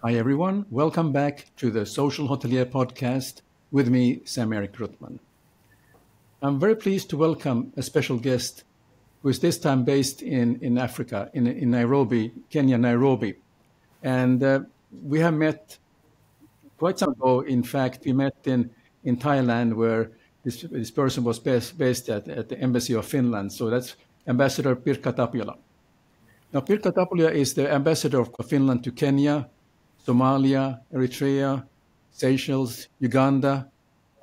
Hi, everyone. Welcome back to the Social Hotelier podcast with me, Sam-Erik. I'm very pleased to welcome a special guest who is this time based in Africa, in Nairobi, Kenya, Nairobi. And we have met quite some ago. In fact, we met in Thailand where this person was based at the Embassy of Finland. So that's Ambassador Pirkka Tapiola. Now, Pirkka Tapiola is the ambassador of Finland to Kenya, Somalia, Eritrea, Seychelles, Uganda,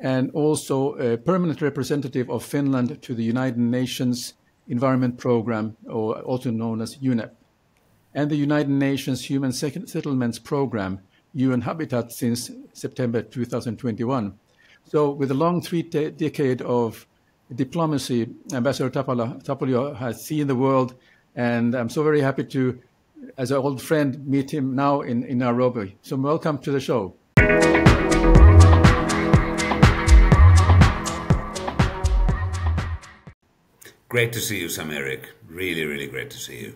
and also a permanent representative of Finland to the United Nations Environment Programme, or also known as UNEP, and the United Nations Human Settlements Programme, UN Habitat, since September 2021. So with a long decade of diplomacy, Ambassador Tapiola has seen the world, and I'm so very happy to, as an old friend, meet him now in Nairobi. So welcome to the show. Great to see you, Sam-Erik. Really, really great to see you.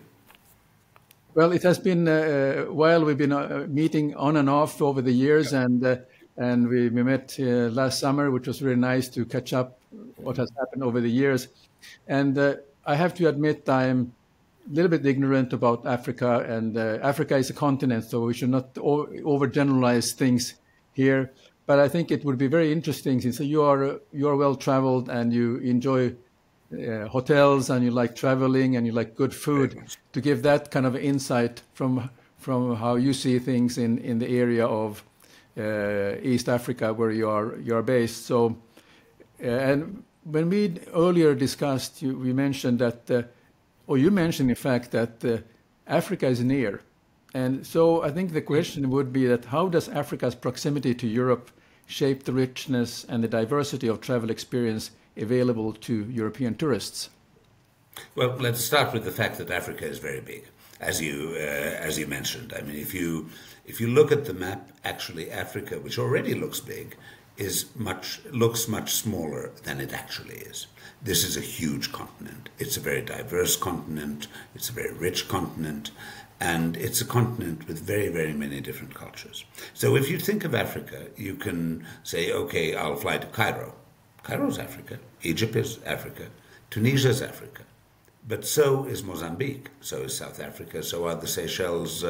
Well, it has been a while. We've been meeting on and off over the years, and we met last summer, which was really nice to catch up what has happened over the years. And I have to admit, I'm a little bit ignorant about Africa, and Africa is a continent, so we should not overgeneralize things here. But I think it would be very interesting, since you are well traveled and you enjoy hotels and you like traveling and you like good food, to give that kind of insight from how you see things in the area of East Africa where you are based. So, and when we earlier discussed, we mentioned that. Or you mentioned, in fact, that Africa is near. And so I think the question would be that how does Africa's proximity to Europe shape the richness and the diversity of travel experience available to European tourists? Well, let's start with the fact that Africa is very big, as you mentioned. I mean, if you look at the map, actually Africa, which already looks big, looks much smaller than it actually is. This is a huge continent. It's a very diverse continent. It's a very rich continent. And it's a continent with very, very many different cultures. So if you think of Africa, you can say, okay, I'll fly to Cairo. Cairo's Africa. Egypt is Africa. Tunisia is Africa. But so is Mozambique. So is South Africa. So are the Seychelles.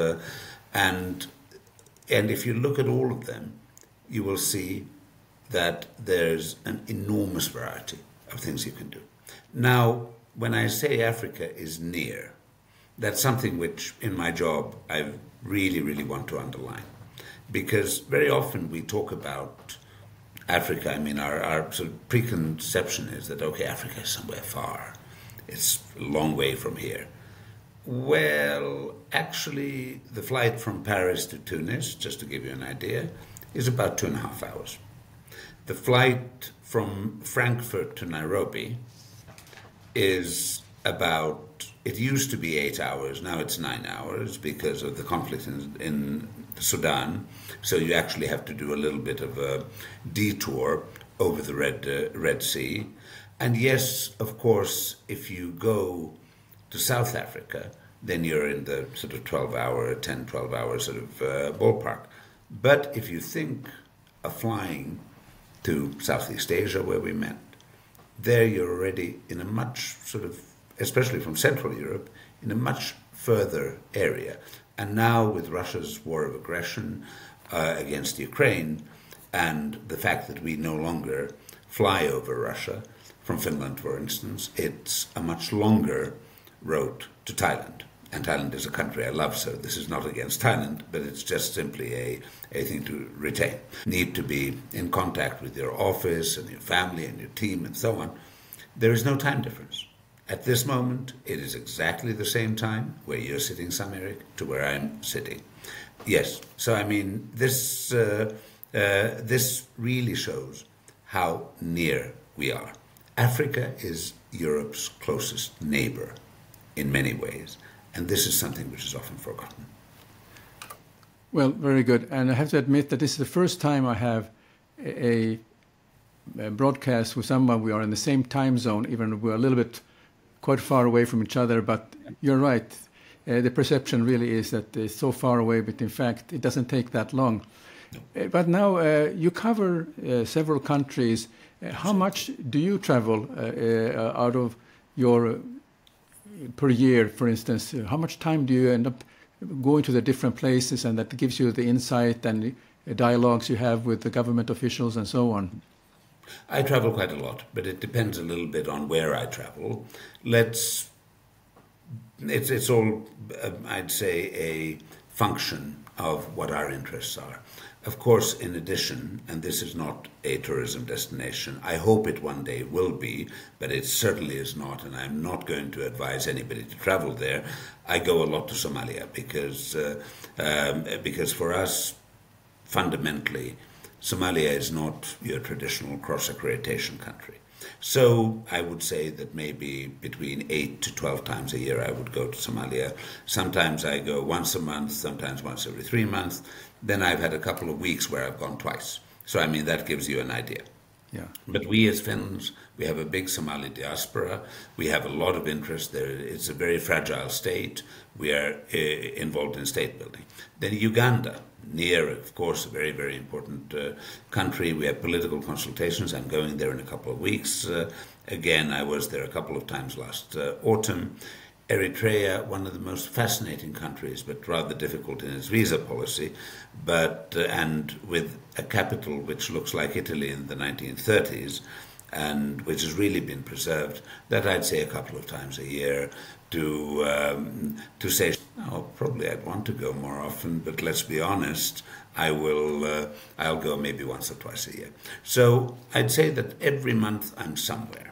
And if you look at all of them, you will see that there's an enormous variety of things you can do. Now, when I say Africa is near, that's something which in my job I really, really want to underline. Because very often we talk about Africa, I mean, our sort of preconception is that, okay, Africa is somewhere far. It's a long way from here. Well, actually, the flight from Paris to Tunis, just to give you an idea, is about 2.5 hours. The flight from Frankfurt to Nairobi is it used to be 8 hours, now it's 9 hours because of the conflict in Sudan. So you actually have to do a little bit of a detour over the Red Sea. And yes, of course, if you go to South Africa, then you're in the sort of 10, 12 hour sort of ballpark. But if you think of flying to Southeast Asia, where we met, there you're already in a much sort of, especially from Central Europe, in a much further area. And now with Russia's war of aggression against Ukraine, and the fact that we no longer fly over Russia, from Finland, for instance, it's a much longer road to Thailand. And Thailand is a country I love, so this is not against Thailand, but it's just simply a thing to retain. Need to be in contact with your office and your family and your team and so on. There is no time difference. At this moment, it is exactly the same time where you're sitting, Sam-Erik, to where I'm sitting. Yes, so I mean, this really shows how near we are. Africa is Europe's closest neighbor in many ways. And this is something which is often forgotten. Well, very good. And I have to admit that this is the first time I have a broadcast with someone. We are in the same time zone, even we're a little bit quite far away from each other. But you're right. the perception really is that it's so far away, but in fact, it doesn't take that long. But now you cover several countries. How much do you travel out of your per year, for instance? How much time do you end up going to the different places, and that gives you the insight and dialogues you have with the government officials and so on? I travel quite a lot, but it depends a little bit on where I travel. It's all, I'd say, a function of what our interests are. Of course, in addition, and this is not a tourism destination, I hope it one day will be, but it certainly is not, and I'm not going to advise anybody to travel there. I go a lot to Somalia because for us, fundamentally, Somalia is not your traditional cross-accreditation country. So I would say that maybe between 8 to 12 times a year I would go to Somalia. Sometimes I go once a month, sometimes once every 3 months. Then I've had a couple of weeks where I've gone twice. So, I mean, that gives you an idea. Yeah. But we as Finns, we have a big Somali diaspora. We have a lot of interest there. It's a very fragile state. We are involved in state building. Then Uganda, near, of course, a very, very important country. We have political consultations. I'm going there in a couple of weeks. Again, I was there a couple of times last autumn. Eritrea, one of the most fascinating countries, but rather difficult in its visa policy, and with a capital which looks like Italy in the 1930s, and which has really been preserved. That I'd say a couple of times a year. To say, probably I'd want to go more often, but let's be honest, I'll go maybe once or twice a year. So I'd say that every month I'm somewhere.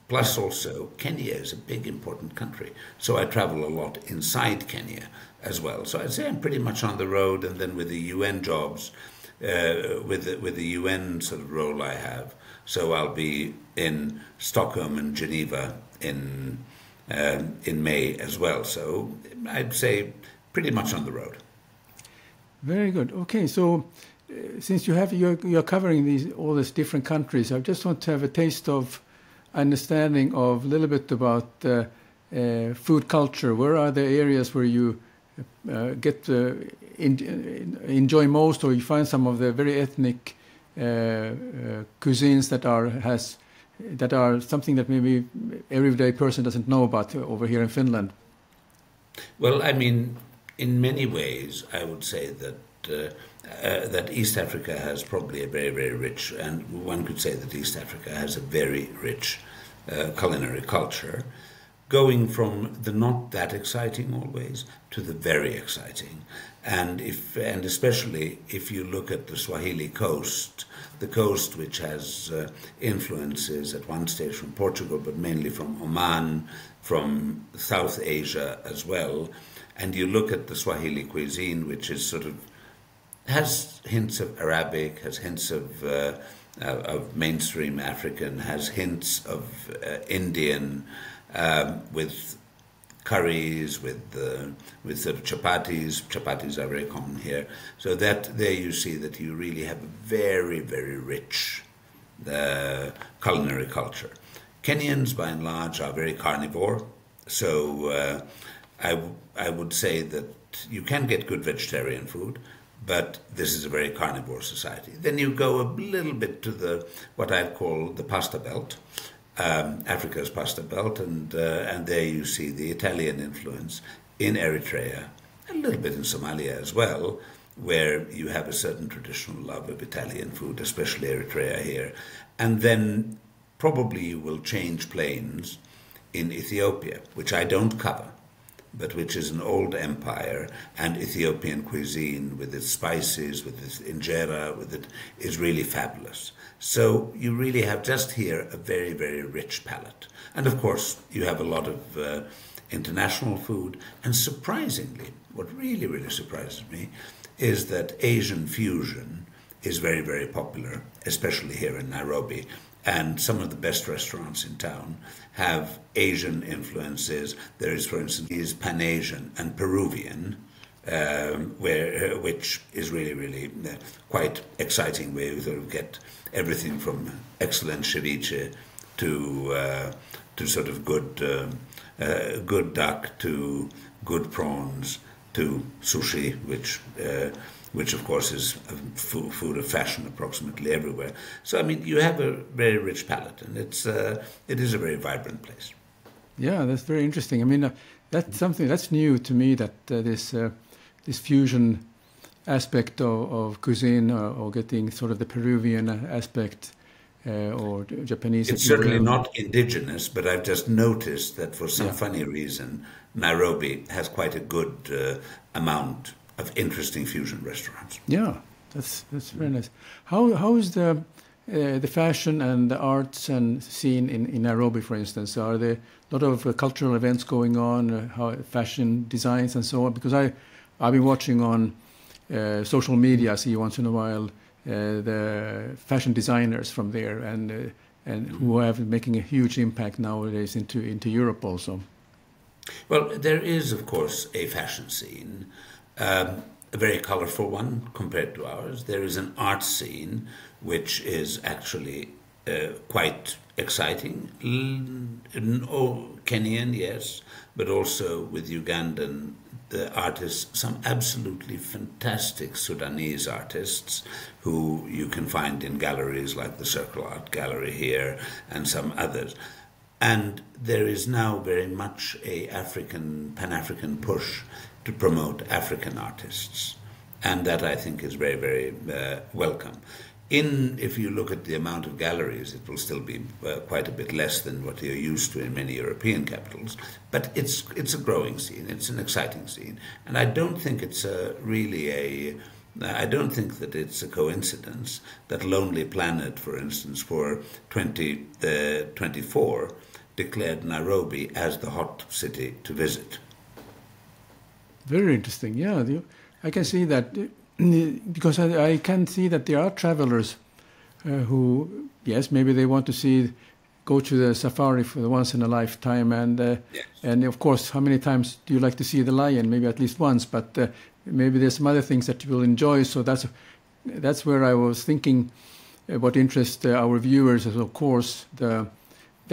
Plus also, Kenya is a big, important country. So I travel a lot inside Kenya as well. So I'd say I'm pretty much on the road, and then with the UN jobs, with the UN sort of role I have. So I'll be in Stockholm and Geneva in May as well. So I'd say pretty much on the road. Very good. Okay, so since you're covering all these different countries, I just want to have a taste of understanding of a little bit about food culture. Where are the areas where you get to enjoy most, or you find some of the very ethnic cuisines that are something that maybe everyday person doesn't know about over here in Finland? Well, I mean, in many ways, I would say that that East Africa has probably a very, very rich, and one could say that East Africa has a very rich culinary culture, going from the not that exciting always to the very exciting. And especially if you look at the Swahili coast, the coast which has influences at one stage from Portugal, but mainly from Oman, from South Asia as well, and you look at the Swahili cuisine, which is has hints of Arabic, has hints of mainstream African, has hints of Indian, with curries, with sort of chapatis. Chapatis are very common here. So that there you see that you really have a very, very rich culinary culture. Kenyans, by and large, are very carnivore. So I would say that you can get good vegetarian food, but this is a very carnivore society. Then you go a little bit to what I'd call the pasta belt, Africa's pasta belt, and there you see the Italian influence in Eritrea, a little bit in Somalia as well, where you have a certain traditional love of Italian food, especially Eritrea here. And then probably you will change planes in Ethiopia, which I don't cover, but which is an old empire, and Ethiopian cuisine with its spices, with its injera, is really fabulous. So you really have just here a very, very rich palate. And of course, you have a lot of international food. And surprisingly, what really, really surprises me is that Asian fusion is very, very popular, especially here in Nairobi. And some of the best restaurants in town have Asian influences. There is, for instance, Pan-Asian and Peruvian, which is really, really quite exciting, where you sort of get everything from excellent ceviche to sort of good duck to good prawns to sushi, which of course is food of fashion approximately everywhere. So I mean, you have a very rich palate, and it is a very vibrant place. Yeah, that's very interesting. I mean, that's something that's new to me, that this fusion aspect of cuisine, or getting sort of the Peruvian aspect, or Japanese. It's certainly not indigenous, but I've just noticed that for some funny reason, Nairobi has quite a good amount of interesting fusion restaurants. Yeah, that's very nice. How is the fashion and the arts and scene in Nairobi, for instance? Are there a lot of cultural events going on, how fashion designs and so on? Because I've been watching on social media, I see once in a while the fashion designers from there, and who are making a huge impact nowadays into Europe also. Well, there is, of course, a fashion scene, a very colorful one compared to ours. There is an art scene which is actually quite exciting. Kenyan, yes, but also with Ugandan artists, some absolutely fantastic Sudanese artists who you can find in galleries like the Circle Art Gallery here and some others. And there is now very much a Pan-African push to promote African artists. And that, I think, is very, very welcome. If you look at the amount of galleries, it will still be quite a bit less than what you're used to in many European capitals. But it's a growing scene. It's an exciting scene. And I don't think it's I don't think that it's a coincidence that Lonely Planet, for instance, for 2024, declared Nairobi as the hot city to visit. Very interesting. Yeah, I can see that, because I can see that there are travelers who, yes, maybe they want to go to the safari for the once in a lifetime, and Yes. and of course, how many times do you like to see the lion? Maybe at least once, but maybe there's some other things that you will enjoy. So that's where I was thinking what interests our viewers is, of course, the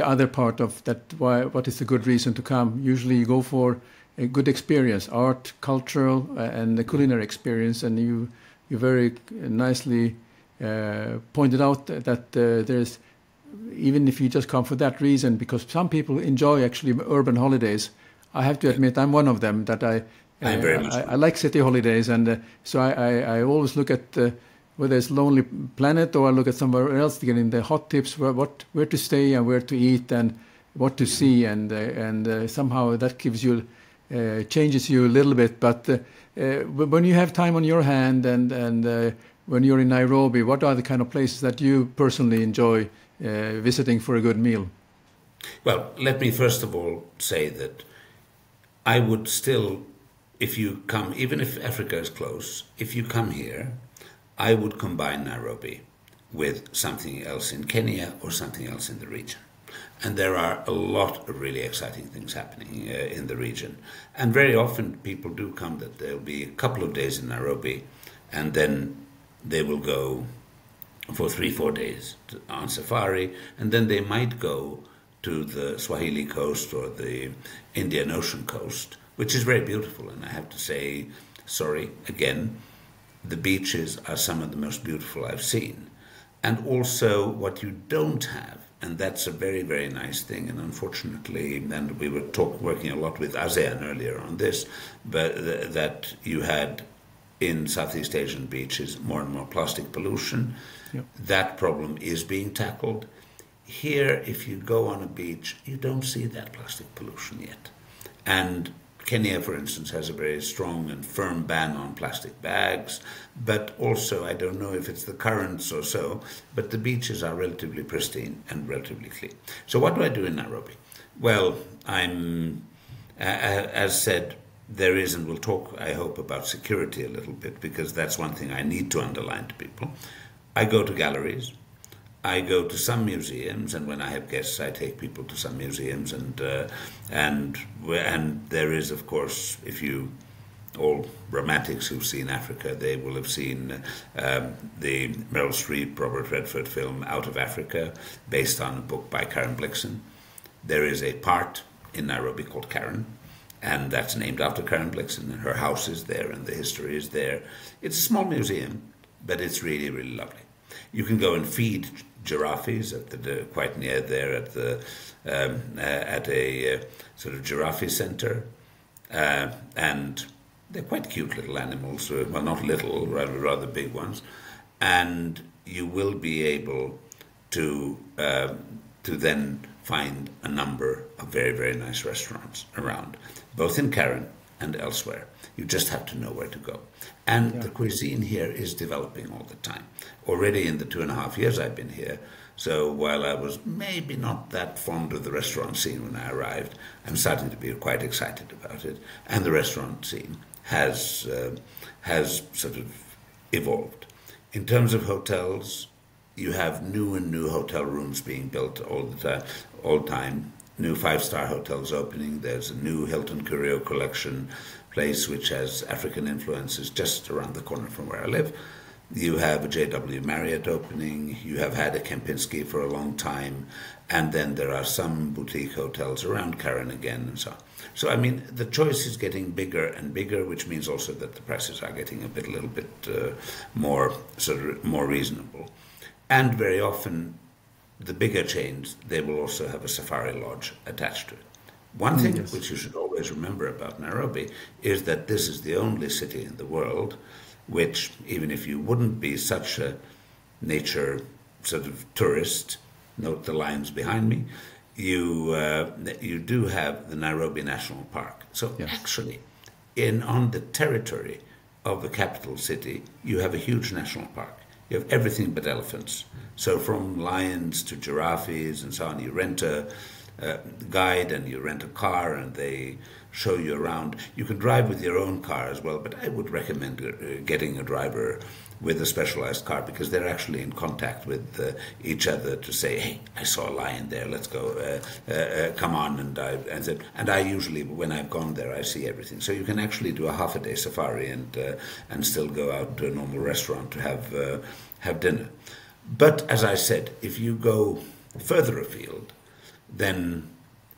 other part of that. What is a good reason to come? Usually, you go for a good experience, art, cultural, and the culinary experience. And you very nicely pointed out that there's, even if you just come for that reason, because some people enjoy actually urban holidays. I have to admit, I'm one of them, that I like city holidays, and so I always look at whether it's Lonely Planet or I look at somewhere else to get in the hot tips, where to stay and where to eat and what to see, and somehow that gives you changes you a little bit. But when you have time on your hand and when you're in Nairobi, what are the kind of places that you personally enjoy visiting for a good meal? Well, let me first of all say that I would still, if you come, even if Africa is close, if you come here, I would combine Nairobi with something else in Kenya or something else in the region. And there are a lot of really exciting things happening in the region. And very often people do come that there'll be a couple of days in Nairobi, and then they will go for 3-4 days on safari, and then they might go to the Swahili coast or the Indian Ocean coast, which is very beautiful. And I have to say, sorry, again, the beaches are some of the most beautiful I've seen. And also what you don't have, and that's a very, very nice thing, and unfortunately, and we were working a lot with ASEAN earlier on this, but that you had in Southeast Asian beaches more and more plastic pollution. Yep. That problem is being tackled. Here, if you go on a beach, you don't see that plastic pollution yet. And Kenya, for instance, has a very strong and firm ban on plastic bags, but also, I don't know if it's the currents or so, but the beaches are relatively pristine and relatively clean. So what do I do in Nairobi? Well, I'm, as said, there is, and we'll talk, I hope, about security a little bit, because that's one thing I need to underline to people. I go to galleries. I go to some museums, and when I have guests, I take people to some museums, and there is, of course, if you all romantics who've seen Africa, they will have seen the Meryl Streep, Robert Redford film Out of Africa, based on a book by Karen Blixen. There is a part in Nairobi called Karen, and that's named after Karen Blixen, and her house is there, and the history is there. It's a small museum, but it's really, really lovely. You can go and feed giraffes quite near there at a sort of giraffe center, and they're quite cute little animals. Well, not little, rather big ones, and you will be able to then find a number of very, very nice restaurants around, both in Karen and elsewhere. You just have to know where to go. And the cuisine here is developing all the time. Already in the 2.5 years I've been here, so while I was maybe not that fond of the restaurant scene when I arrived, I'm starting to be quite excited about it. And the restaurant scene has sort of evolved. In terms of hotels, you have new and new hotel rooms being built all time. New 5-star hotels opening. There's a new Hilton Curio Collection place which has African influences just around the corner from where I live. You have a JW Marriott opening. You have had a Kempinski for a long time. And then there are some boutique hotels around Karen again and so on. So, I mean, the choice is getting bigger and bigger, which means also that the prices are getting a little bit more reasonable. And very often, the bigger chains, they will also have a safari lodge attached to it. One thing which you should always remember about Nairobi is that this is the only city in the world which, even if you wouldn't be such a nature sort of tourist, note the lines behind me, you do have the Nairobi National Park. So actually, on the territory of the capital city, you have a huge national park. You have everything but elephants. So from lions to giraffes and so on, you rent a guide and you rent a car and they show you around. You can drive with your own car as well, but I would recommend getting a driver with a specialized car because they're actually in contact with each other to say, hey, I saw a lion there, let's go, come on. And I usually, when I've gone there, I see everything. So you can actually do a half-a-day safari and still go out to a normal restaurant to have dinner. But as I said, if you go further afield, then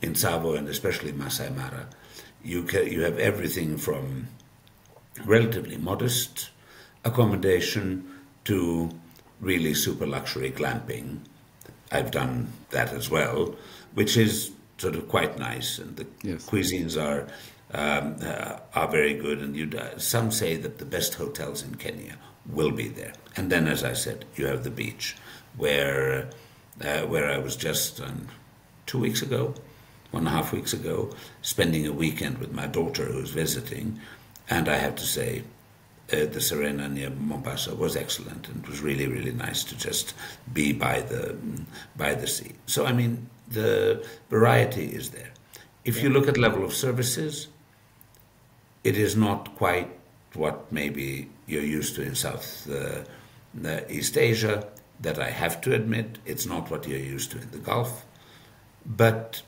in Tsavo and especially Masai Mara, you have everything from relatively modest accommodation to really super luxury glamping. I've done that as well, which is sort of quite nice, and the cuisines are very good. And some say that the best hotels in Kenya will be there. And then, as I said, you have the beach, where I was just 2 weeks ago, 1.5 weeks ago, spending a weekend with my daughter who's visiting, and I have to say, the Serena near Mombasa was excellent, and it was really, really nice to just be by the sea. So, I mean, the variety is there. If you look at level of services, it is not quite what maybe you're used to in East Asia, that I have to admit. It's not what you're used to in the Gulf, but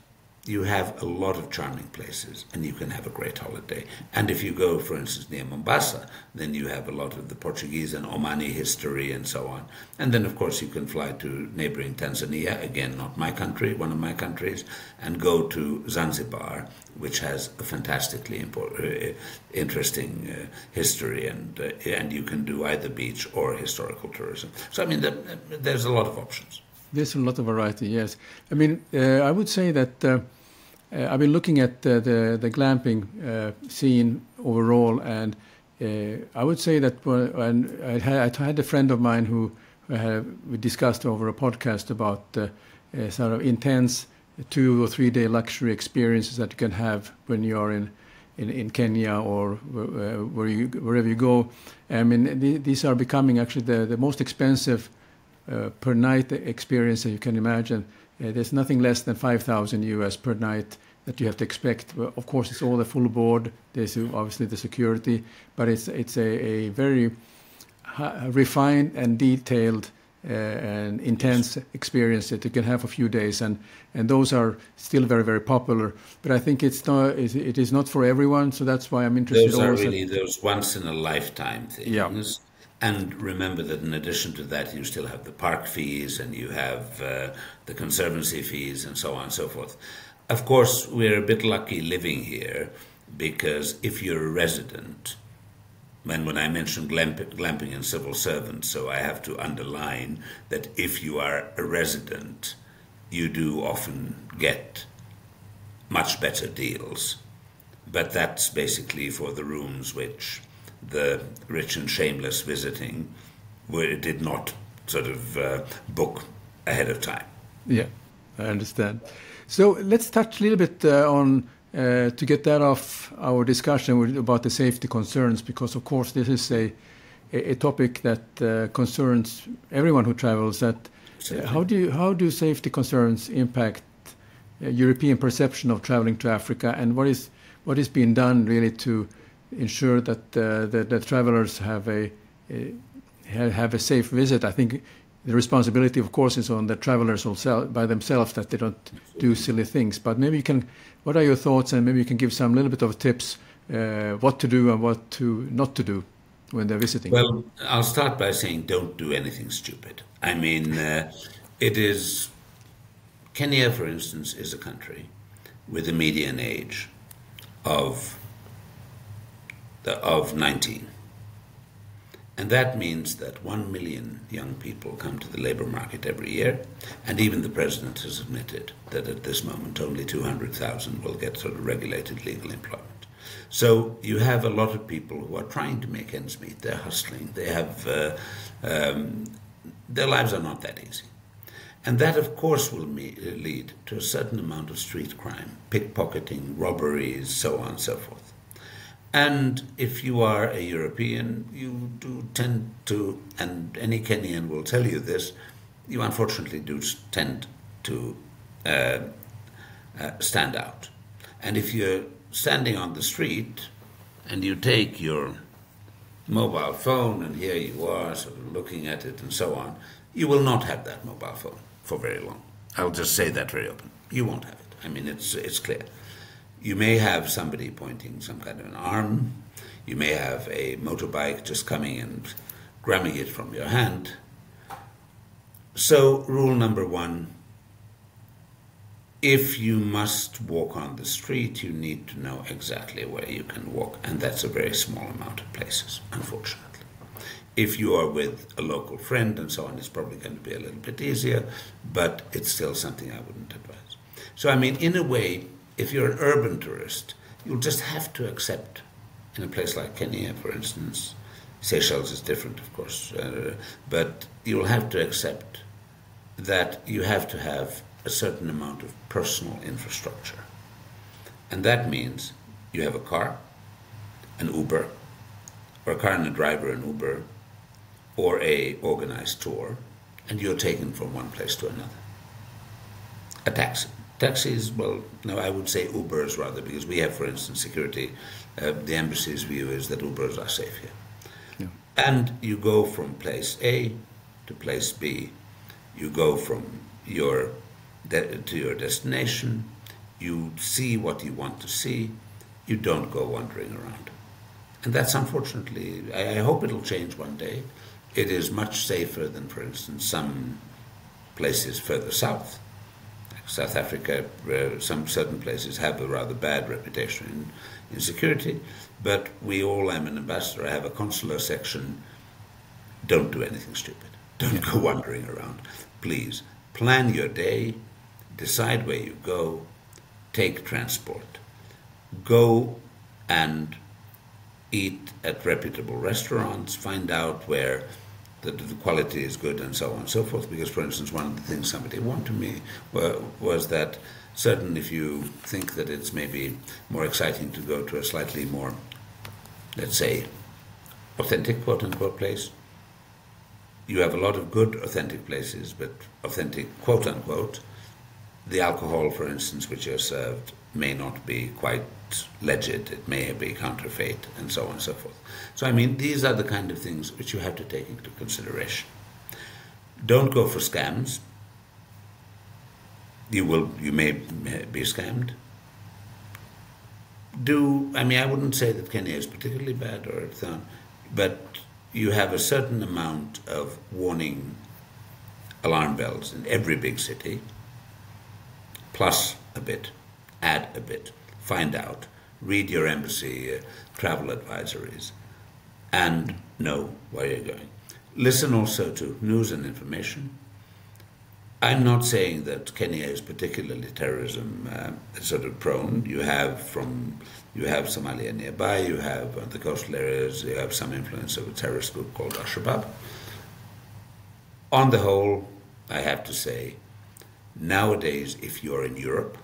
you have a lot of charming places and you can have a great holiday. And if you go, for instance, near Mombasa, then you have a lot of the Portuguese and Omani history and so on. And then, of course, you can fly to neighboring Tanzania, again, not my country, one of my countries, and go to Zanzibar, which has a fantastically interesting history, and you can do either beach or historical tourism. So, I mean, there's a lot of options. There's a lot of variety, yes. I mean, I would say that I've been looking at the glamping scene overall, and I would say that I had a friend of mine who we discussed over a podcast about sort of intense 2 or 3 day luxury experiences that you can have when you are in Kenya or wherever you go. I mean, these are becoming actually the most expensive per night experience that you can imagine. There's nothing less than $5,000 per night that you have to expect. Well, of course, it's all a full board. There's obviously the security, but it's a very refined and detailed and intense experience that you can have for a few days, and those are still very, very popular. But I think it is not for everyone, so that's why I'm interested. Those are really those once in a lifetime things. Yeah. And remember that in addition to that, you still have the park fees and you have the conservancy fees and so on and so forth. Of course, we're a bit lucky living here because if you're a resident, when I mention glamping and civil servants, so I have to underline that if you are a resident, you do often get much better deals. But that's basically for the rooms which the rich and shameless visiting did not sort of book ahead of time. Yeah, I understand. So let's touch a little bit on, to get that off our discussion about the safety concerns, because of course this is a topic that concerns everyone who travels. How do safety concerns impact European perception of traveling to Africa, and what is being done really to ensure that the travelers have a safe visit? I think the responsibility, of course, is on the travelers by themselves, that they don't do silly things. But maybe what are your thoughts, and maybe you can give some little bit of tips what to do and what to not to do when they're visiting? Well, I'll start by saying don't do anything stupid. I mean, Kenya, for instance, is a country with a median age of 19. And that means that 1 million young people come to the labor market every year, and even the president has admitted that at this moment only 200,000 will get sort of regulated legal employment. So you have a lot of people who are trying to make ends meet. They're hustling. They have their lives are not that easy. And that, of course, will lead to a certain amount of street crime, pickpocketing, robberies, so on and so forth. And if you are a European, you do tend to, and any Kenyan will tell you this, you unfortunately do tend to stand out. And if you're standing on the street and you take your mobile phone and here you are sort of looking at it and so on, you will not have that mobile phone for very long. I'll just say that very open. You won't have it. I mean, it's clear. You may have somebody pointing some kind of an arm. You may have a motorbike just coming and grabbing it from your hand. So, rule number one, if you must walk on the street, you need to know exactly where you can walk, and that's a very small amount of places, unfortunately. If you are with a local friend and so on, it's probably going to be a little bit easier, but it's still something I wouldn't advise. So, I mean, in a way, if you're an urban tourist, you'll just have to accept, in a place like Kenya, for instance, Seychelles is different, of course, but you'll have to accept that you have to have a certain amount of personal infrastructure. And that means you have a car, an Uber, or a car and a driver, an Uber, or a organized tour, and you're taken from one place to another. A taxi. Taxis, well, no, I would say Ubers rather, because we have, for instance, security. The embassy's view is that Ubers are safe here. Yeah. And you go from place A to place B. You go from to your destination. You see what you want to see. You don't go wandering around. And that's unfortunately, I hope it'll change one day. It is much safer than, for instance, some places further south. Like South Africa, where some certain places have a rather bad reputation in security, but we all, I'm an ambassador, I have a consular section. Don't do anything stupid. Don't go wandering around. Please, plan your day, decide where you go, take transport. Go and eat at reputable restaurants, find out where the quality is good and so on and so forth. Because, for instance, one of the things somebody warned to me was that if you think that it's maybe more exciting to go to a slightly more, let's say, authentic, quote-unquote, place, you have a lot of good authentic places, but authentic, quote-unquote, the alcohol, for instance, which you're served may not be quite legit, it may be counterfeit, and so on and so forth. So, I mean, these are the kind of things which you have to take into consideration. Don't go for scams. You may be scammed. I wouldn't say that Kenya is particularly bad or anything, but you have a certain amount of warning alarm bells in every big city, plus a bit, add a bit, find out, read your embassy travel advisories, and know where you're going. Listen also to news and information. I'm not saying that Kenya is particularly terrorism sort of prone. You have Somalia nearby, you have the coastal areas, you have some influence of a terrorist group called Al-Shabaab. On the whole, I have to say, nowadays, if you're in Europe,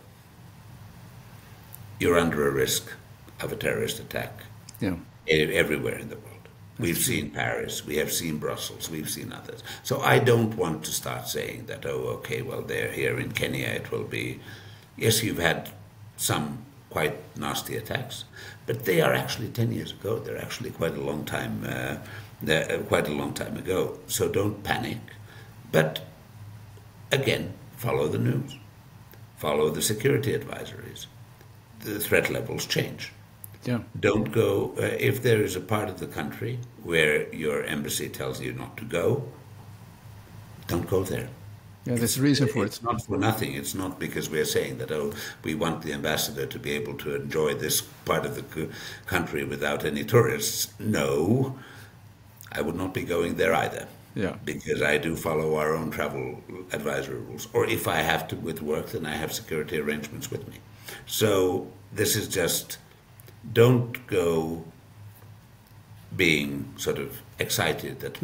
you're under a risk of a terrorist attack everywhere in the world. We've seen Paris, we have seen Brussels, we've seen others. So I don't want to start saying that, they're here in Kenya, it will be... Yes, you've had some quite nasty attacks, but they are actually 10 years ago. They're actually quite a long time ago. So don't panic. But again, follow the news. Follow the security advisories. The threat levels change. Yeah. Don't go, if there is a part of the country where your embassy tells you not to go, don't go there. Yeah, there's a reason for it. It's not for nothing. It's not because we're saying that, we want the ambassador to be able to enjoy this part of the country without any tourists. No, I would not be going there either. Yeah. Because I do follow our own travel advisory rules. Or if I have to with work, then I have security arrangements with me. So this is just... Don't go being sort of excited that,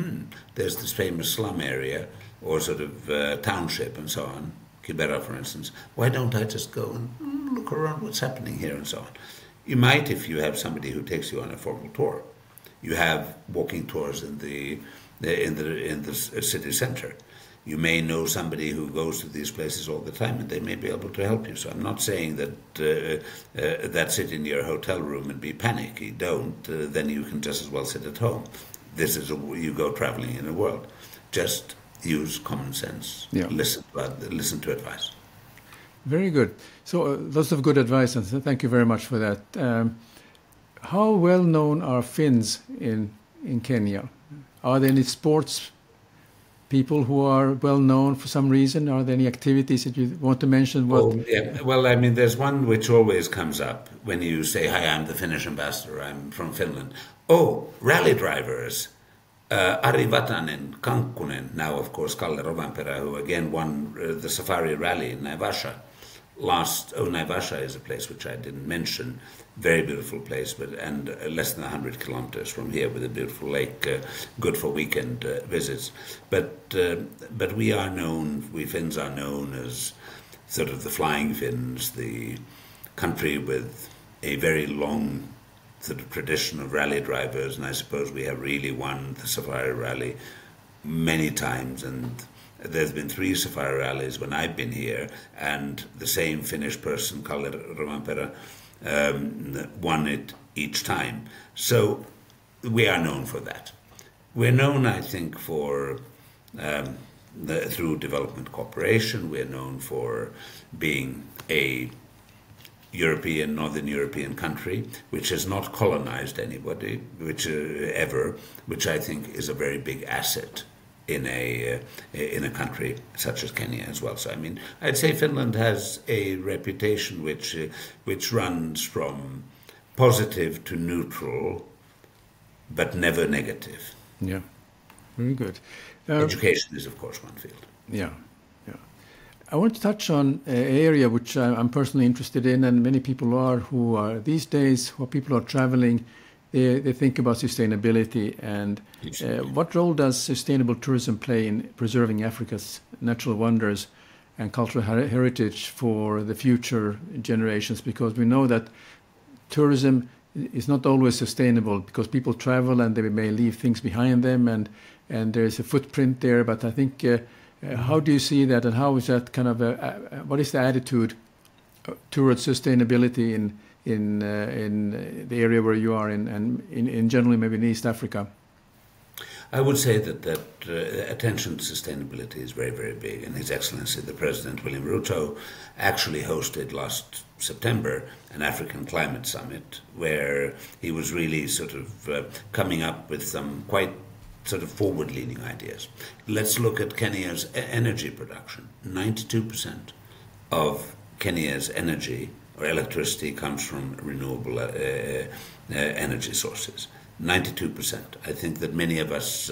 there's this famous slum area or sort of township and so on, Kibera, for instance. Why don't I just go and look around what's happening here and so on? You might if you have somebody who takes you on a formal tour. You have walking tours in the city center. You may know somebody who goes to these places all the time, and they may be able to help you. So I'm not saying that sit in your hotel room and be panicky. Don't. Then you can just as well sit at home. This is you go traveling in the world. Just use common sense. Yeah. Listen to advice. Very good. So lots of good advice, and thank you very much for that. How well known are Finns in Kenya? Are there any sports people who are well known for some reason? Are there any activities that you want to mention? Well, I mean, there's one which always comes up when you say, "Hi, I'm the Finnish ambassador. I'm from Finland." Oh, rally drivers. Ari Vatanen, Kankkunen, now of course Kalle Rovanperä, who again won the safari rally in Naivasha. Naivasha is a place which I didn't mention. Very beautiful place, and less than 100 kilometers from here with a beautiful lake, good for weekend visits. But we Finns are known as sort of the Flying Finns, the country with a very long sort of tradition of rally drivers, and I suppose we have really won the safari rally many times, and there's been 3 safari rallies when I've been here, and the same Finnish person, Kalle Rovanperä, won it each time. So we are known for that. We're known, I think, for through development cooperation. We're known for being a Northern European country which has not colonized anybody, which I think is a very big asset in a country such as Kenya as well. So I mean, I'd say Finland has a reputation which runs from positive to neutral, but never negative. Yeah, very good. Education is, of course, one field. Yeah. I want to touch on an area which I'm personally interested in, and many people are, who are these days, who people are traveling. They think about sustainability, and what role does sustainable tourism play in preserving Africa's natural wonders and cultural heritage for the future generations? Because we know that tourism is not always sustainable, because people travel and they may leave things behind them, and there's a footprint there. But I think, how do you see that, and how is that kind of what is the attitude towards sustainability in the area where you are and in generally maybe in East Africa? I would say that attention to sustainability is very, very big, and His Excellency the President William Ruto actually hosted last September an African Climate Summit where he was really sort of coming up with some quite sort of forward-leaning ideas. Let's look at Kenya's energy production. 92% of Kenya's energy or electricity comes from renewable energy sources. 92%. I think that many of us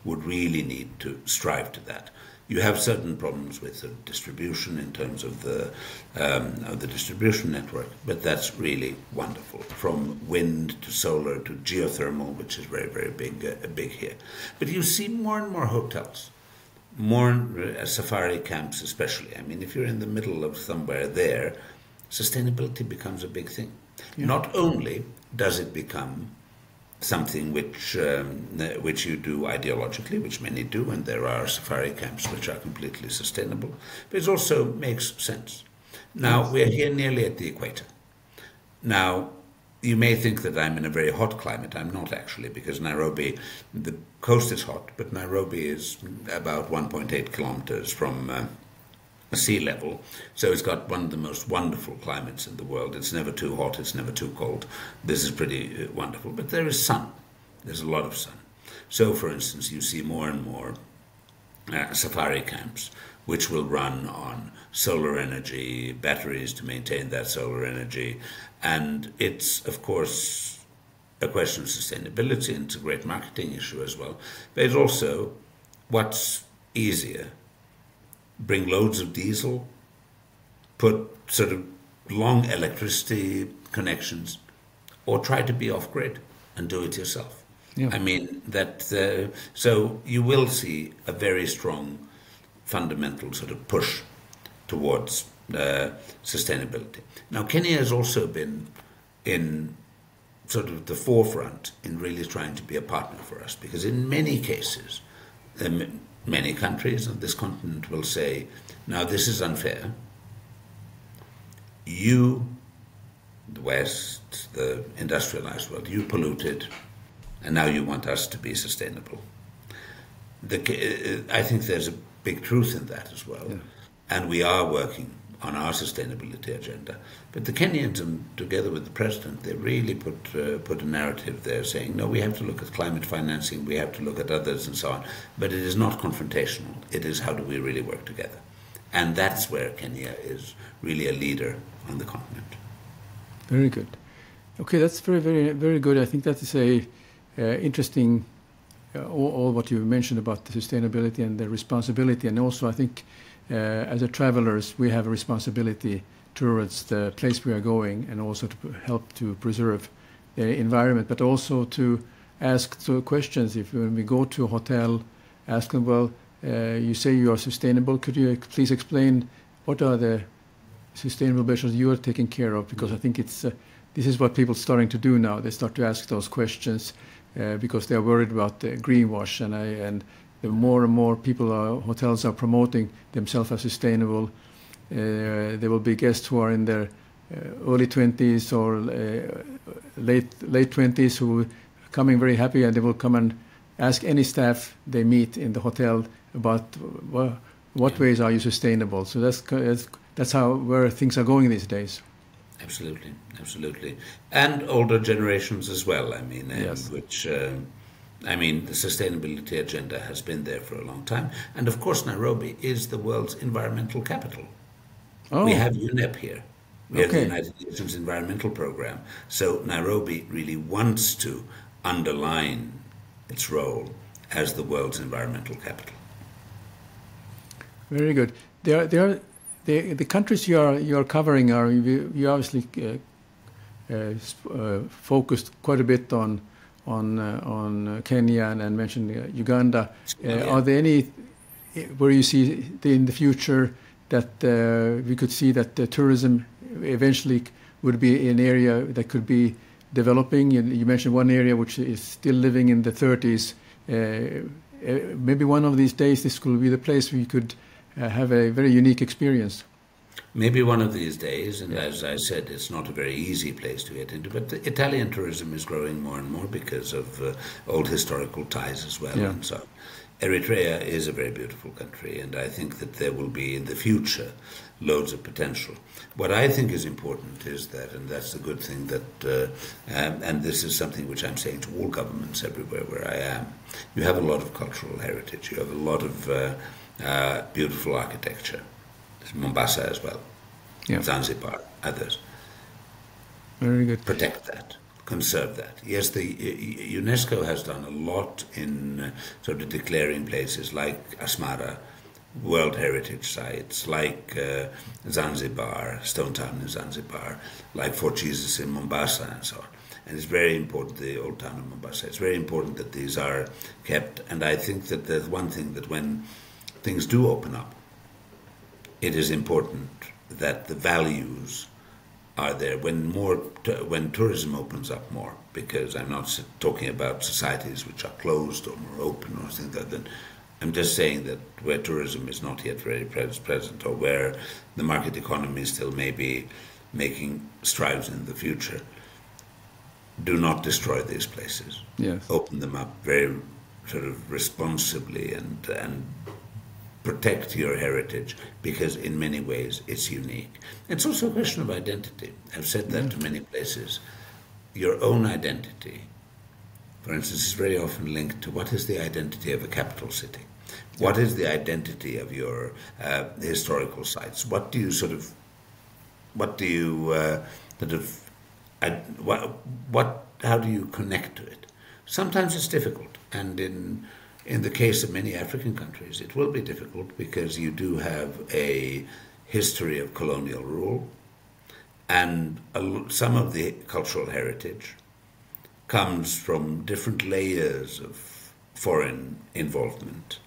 would really need to strive to that. You have certain problems with the distribution in terms of the distribution network, but that's really wonderful. From wind to solar to geothermal, which is very, very big here. But you see more and more hotels, more safari camps especially. I mean, if you're in the middle of somewhere there, sustainability becomes a big thing. Yeah. Not only does it become something which you do ideologically, which many do, and there are safari camps which are completely sustainable, but it also makes sense. Now, we are here nearly at the equator. Now, you may think that I'm in a very hot climate. I'm not actually, because Nairobi, the coast is hot, but Nairobi is about 1.8 kilometers from sea level, so it's got one of the most wonderful climates in the world. It's never too hot, it's never too cold. This is pretty wonderful, but there is sun. There's a lot of sun. So, for instance, you see more and more safari camps which will run on solar energy, batteries to maintain that solar energy, and it's, of course, a question of sustainability, and it's a great marketing issue as well. But it's also what's easier: bring loads of diesel, put sort of long electricity connections, or try to be off-grid and do it yourself. Yeah. I mean, so you will see a very strong fundamental sort of push towards sustainability. Now, Kenya has also been in sort of the forefront in really trying to be a partner for us, because in many cases, many countries on this continent will say, now this is unfair. You, the West, the industrialized world, you polluted, and now you want us to be sustainable. I think there's a big truth in that as well. Yeah. And we are working on our sustainability agenda. But the Kenyans, together with the president, they really put a narrative there saying, no, we have to look at climate financing, we have to look at others and so on. But it is not confrontational. It is how do we really work together. And that's where Kenya is really a leader on the continent. Very good. Okay, that's very, very, very good. I think that is a interesting, all what you mentioned about the sustainability and the responsibility. And also, I think, as a travelers, we have a responsibility towards the place we are going, and also to help to preserve the environment, but also to ask questions. If when we go to a hotel, ask them, well, you say you are sustainable. Could you please explain what are the sustainable measures you are taking care of? Because I think it's this is what people are starting to do now. They start to ask those questions because they are worried about the greenwash, and the more and more hotels are promoting themselves as sustainable. There will be guests who are in their early 20s or late 20s who are coming very happy, and they will come and ask any staff they meet in the hotel about what ways are you sustainable. So that's where things are going these days. Absolutely, absolutely, and older generations as well. I mean, yes. The sustainability agenda has been there for a long time. And of course, Nairobi is the world's environmental capital. Oh. We have UNEP here. We have the United Nations Environmental Program. So Nairobi really wants to underline its role as the world's environmental capital. Very good. The countries you are covering you obviously focused quite a bit on Kenya and mentioned Uganda. Are there any where you see in the future that we could see that tourism eventually would be an area that could be developing? You mentioned one area which is still living in the 30s. Maybe one of these days this could be the place where you could have a very unique experience. Maybe one of these days, and as I said, it's not a very easy place to get into, but the Italian tourism is growing more and more because of old historical ties as well. Yeah. And so Eritrea is a very beautiful country, and I think that there will be in the future loads of potential. What I think is important is that, and that's the good thing, that, and this is something which I'm saying to all governments everywhere where I am, you have a lot of cultural heritage, you have a lot of beautiful architecture. Mombasa as well, yeah. Zanzibar, others. Very good. Protect that, conserve that. Yes, the UNESCO has done a lot in sort of declaring places like Asmara World Heritage Sites, like Zanzibar, Stone Town in Zanzibar, like Fort Jesus in Mombasa and so on. And it's very important, the old town of Mombasa, it's very important that these are kept. And I think that there's one thing, that when things do open up, it is important that the values are there when tourism opens up more, because I'm not talking about societies which are closed or more open or things like that. I'm just saying that where tourism is not yet very present, or where the market economy still may be making strides in the future, do not destroy these places. Yes. Open them up very sort of responsibly and protect your heritage, because in many ways it's unique. It's also a question of identity. I've said that to many places. Your own identity, for instance, is very often linked to what is the identity of a capital city. What is the identity of your historical sites? How do you connect to it? Sometimes it's difficult, and in the case of many African countries, it will be difficult, because you do have a history of colonial rule, and some of the cultural heritage comes from different layers of foreign involvement.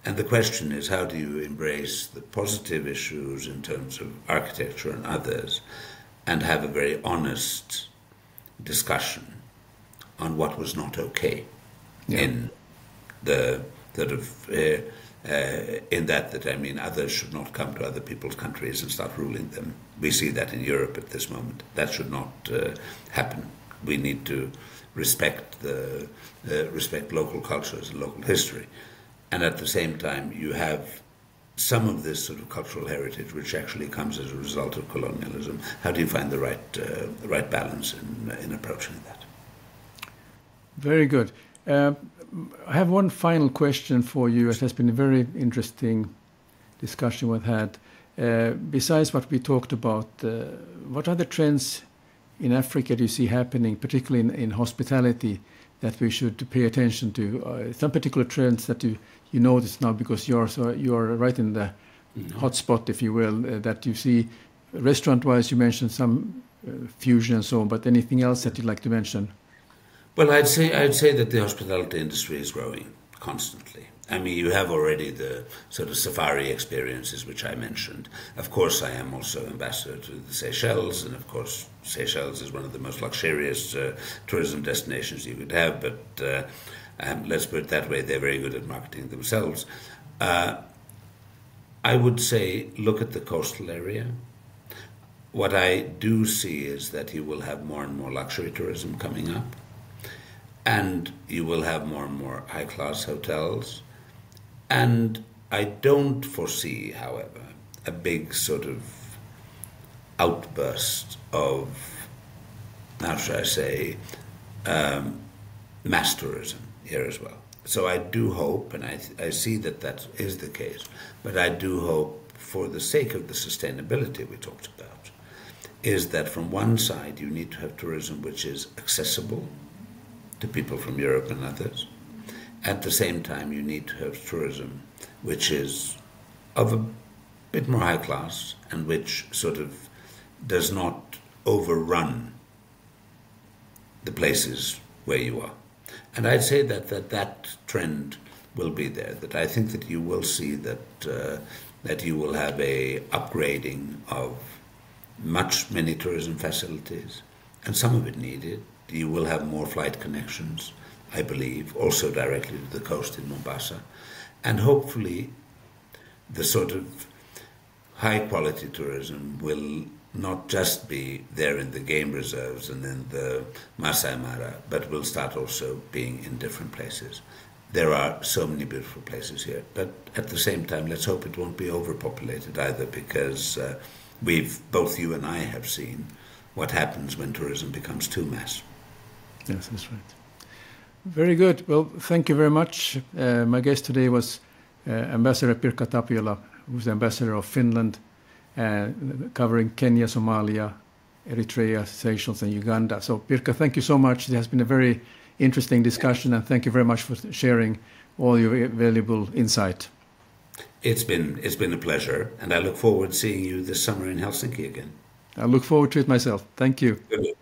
And the question is, how do you embrace the positive issues in terms of architecture and others, and have a very honest discussion on what was not okay in the sort of in that I mean, others should not come to other people's countries and start ruling them. We see that in Europe at this moment. That should not happen. We need to respect respect local cultures and local history, and at the same time, you have some of this sort of cultural heritage which actually comes as a result of colonialism. How do you find the right balance in approaching that? Very good. I have one final question for you. It has been a very interesting discussion we've had. Besides what we talked about, what other trends in Africa do you see happening, particularly in hospitality, that we should pay attention to? Some particular trends that you notice now, because you're right in the hot spot, if you will, that you see restaurant-wise. You mentioned some fusion and so on, but anything else that you'd like to mention? Well, I'd say that the hospitality industry is growing constantly. I mean, you have already the sort of safari experiences, which I mentioned. Of course, I am also ambassador to the Seychelles, and of course, Seychelles is one of the most luxurious tourism destinations you could have, but let's put it that way, they're very good at marketing themselves. I would say, look at the coastal area. What I do see is that you will have more and more luxury tourism coming up, and you will have more and more high-class hotels. And I don't foresee, however, a big sort of outburst of, how should I say, mass tourism here as well. So I do hope, and I see that is the case, but I do hope, for the sake of the sustainability we talked about, is that from one side you need to have tourism which is accessible to people from Europe and others. At the same time, you need to have tourism which is of a bit more high class, and which sort of does not overrun the places where you are. And I'd say that trend will be there, that I think that you will see that you will have a upgrading of many tourism facilities, and some of it needed. You will have more flight connections, I believe, also directly to the coast in Mombasa. And hopefully the sort of high-quality tourism will not just be there in the game reserves and in the Masai Mara, but will start also being in different places. There are so many beautiful places here, but at the same time, let's hope it won't be overpopulated either, because both you and I have seen what happens when tourism becomes too mass. Yes, that's right. Very good. Well, thank you very much. My guest today was Ambassador Pirkka Tapiola, who's the ambassador of Finland, covering Kenya, Somalia, Eritrea, Seychelles, and Uganda. So, Pirkka, thank you so much. It has been a very interesting discussion, and thank you very much for sharing all your valuable insight. It's been a pleasure, and I look forward to seeing you this summer in Helsinki again. I look forward to it myself. Thank you. Good.